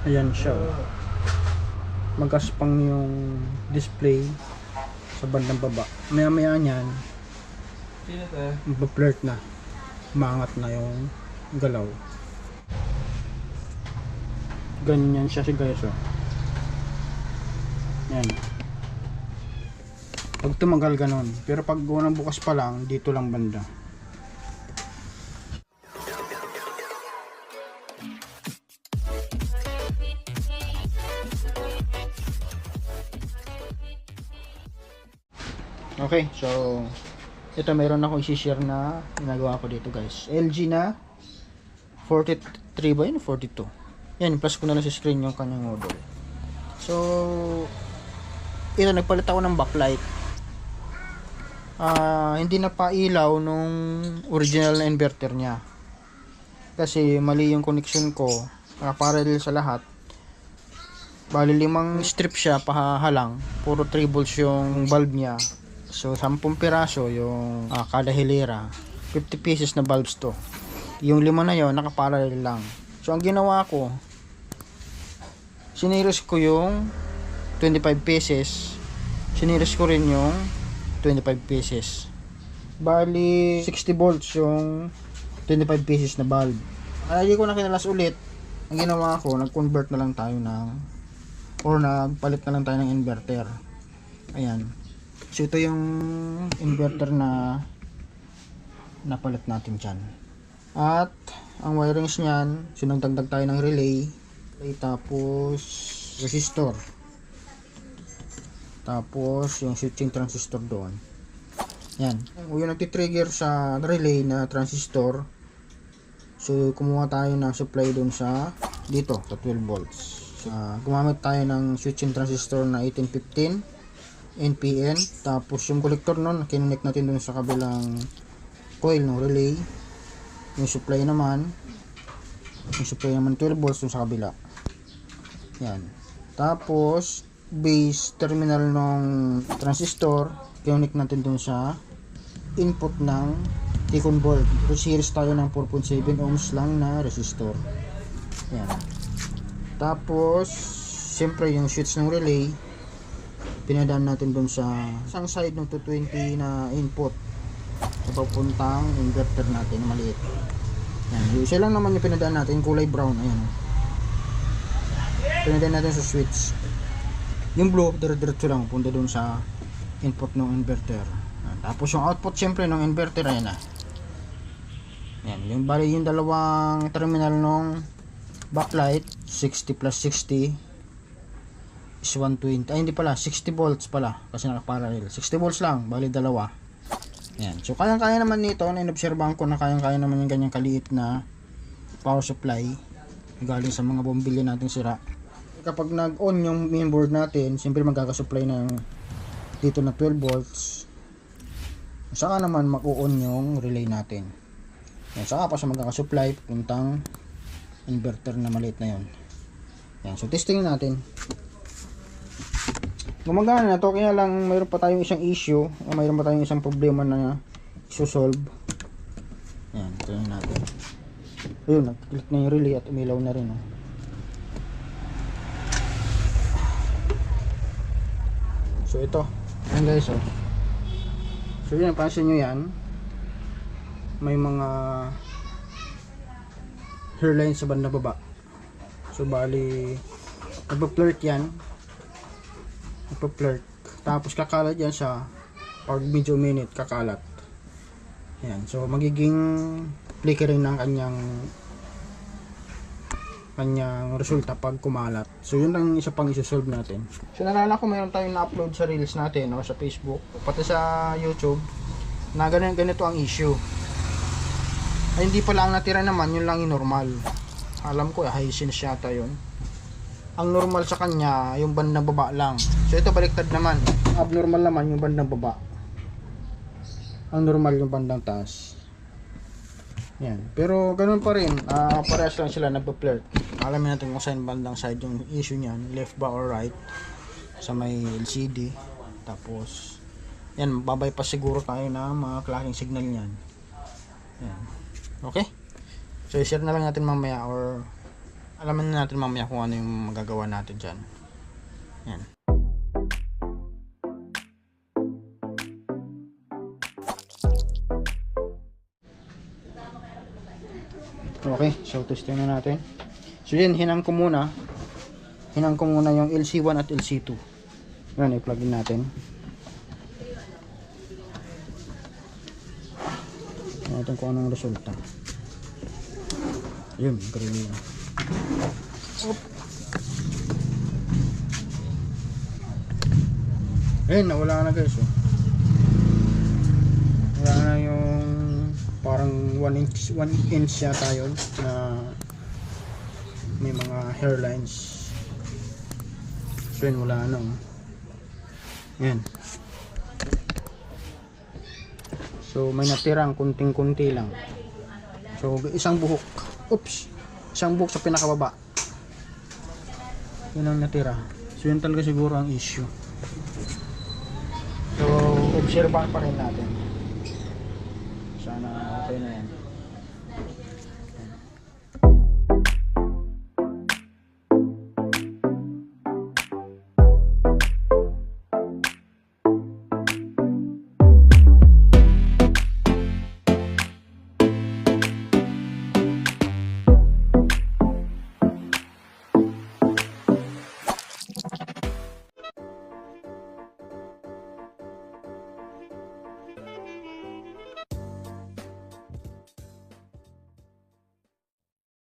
Ayan siya, oh. Magaspang yung display sa bandang baba. Maya maya nyan mag-flirt na, umangat na yung galaw. Ganyan siya guys, oh. Yan. Pag tumagal ganon, pero pag unang bukas pa lang, dito lang banda. Okay, so ito mayroon akong i-share na ginagawa ko dito guys. LG na 43 ba yun? 42. Yan, plus ko na lang sa screen yung kanyang model. So ito, nagpalit ako ng backlight. Hindi na pa ilaw nung original na inverter niya. Kasi mali yung connection ko. Parallel sa lahat. Bali 5 strip siya pahalang. Puro 3 volts yung bulb niya. So 10 piraso yung kada hilera. 50 pieces na bulbs to. Yung 5 na yon nakaparallel lang. So ang ginawa ko, siniris ko yung 25 pieces. Siniris ko rin yung 25 pieces. Bali 60 volts yung 25 pieces na bulb. Hindi ko na kinalas ulit. Ang ginawa ko, nag-convert na lang tayo nagpalit na lang tayo ng inverter. Ayan. So ito yung inverter na napalit natin dyan. At ang wirings nyan, so nagdagdag tayo ng relay, tapos resistor, tapos yung switching transistor doon. Yan. Yung nagtitrigger sa relay na transistor, so kumuha tayo ng supply doon sa dito sa 12 volts. Gumamit tayo ng switching transistor na 1815 NPN, tapos yung collector nun kinonect natin dun sa kabilang coil ng relay. Yung supply naman 12 volts dun sa kabila. Yan. Tapos base terminal ng transistor kinonect natin dun sa input ng Ticon board. So series tayo ng 4.7 ohms lang na resistor. Yan. Tapos siyempre yung switch ng relay pinadaan natin dun sa isang side ng 220 na input sa papuntang inverter natin maliit. Yan, yung isa lang naman yung pinadaan natin, kulay brown. Ayan, pinadaan natin sa switch. Yung blue dire-diretso lang punta dun sa input ng inverter. Tapos yung output syempre ng inverter, ayan na. Yan, yung bali yung dalawang terminal ng backlight 60 plus 60 is 120. Ay hindi pala, 60 volts pala kasi nakaparallel. 60 volts lang, bali dalawa. Yan. So kayang-kaya naman nito, na-inobserbahan ko na kayang-kaya naman yung ganyang kaliit na power supply galing sa mga bombilya nating sira. Kapag nag-on yung mainboard natin, siyempre magkakasupply ng dito na 12 volts. Saka naman mag-on yung relay natin. Yan, saka pa siya magkakasupply puntang inverter na maliit na yon. Yan, so testing natin. Gumagana na to, kaya lang mayroon pa tayong isang issue o mayroon pa tayong isang problema na isosolve. Yan, tingnan natin. Ayun, nag-click na yung relay at umilaw na rin. Oh. So ito, yan guys. Oh. So yan, pansin nyo yan. May mga hairline sa banda baba. So bali, nagpa-flirt yan. Nagpa-flirt. Tapos kakalat yan siya. Pag medyo minute, kakalat. Yan. So magiging flickering ng kanyang resulta pag kumalat. So yun lang isa pang isosolve natin. So naalala ko mayroon tayong na-upload sa reels natin o sa Facebook, pati sa YouTube na ganito ang issue. Ay hindi pala ang natira naman, yun lang yung normal. Alam ko Hisense yata yun. Ang normal sa kanya yung bandang baba lang. So ito baliktad naman. Abnormal naman yung bandang baba. Ang normal yung bandang taas. Yan. Pero ganun pa rin, parehas lang sila nagpa-flirt. Alamin natin kung saan bandang side yung issue niyan, left ba or right. Sa may LCD. Tapos yan, babypass siguro tayo na mga klaseng signal niyan. Yan. Okay? So i-share na lang natin mamaya or alaman na natin mamaya kung ano yung magagawa natin dyan. Yan. Okay, so testing na natin. So yan, hinang ko muna yung LC1 at LC2. Yan, i-plug in natin. Tignan natin kung anong resulta. Yun, green yun. Ayun, nawala na guys. Oh. Wala na yung parang 1 inch yata yun na may mga hairlines. So yun, wala na. Oh. Yan. So may natirang kunting-kunti lang. So isang buhok. Oops. Isang buhok sa pinakababa. Yun ang natira. So yun talaga siguro ang issue. So obserbahan pa rin natin. Sana okay na yan.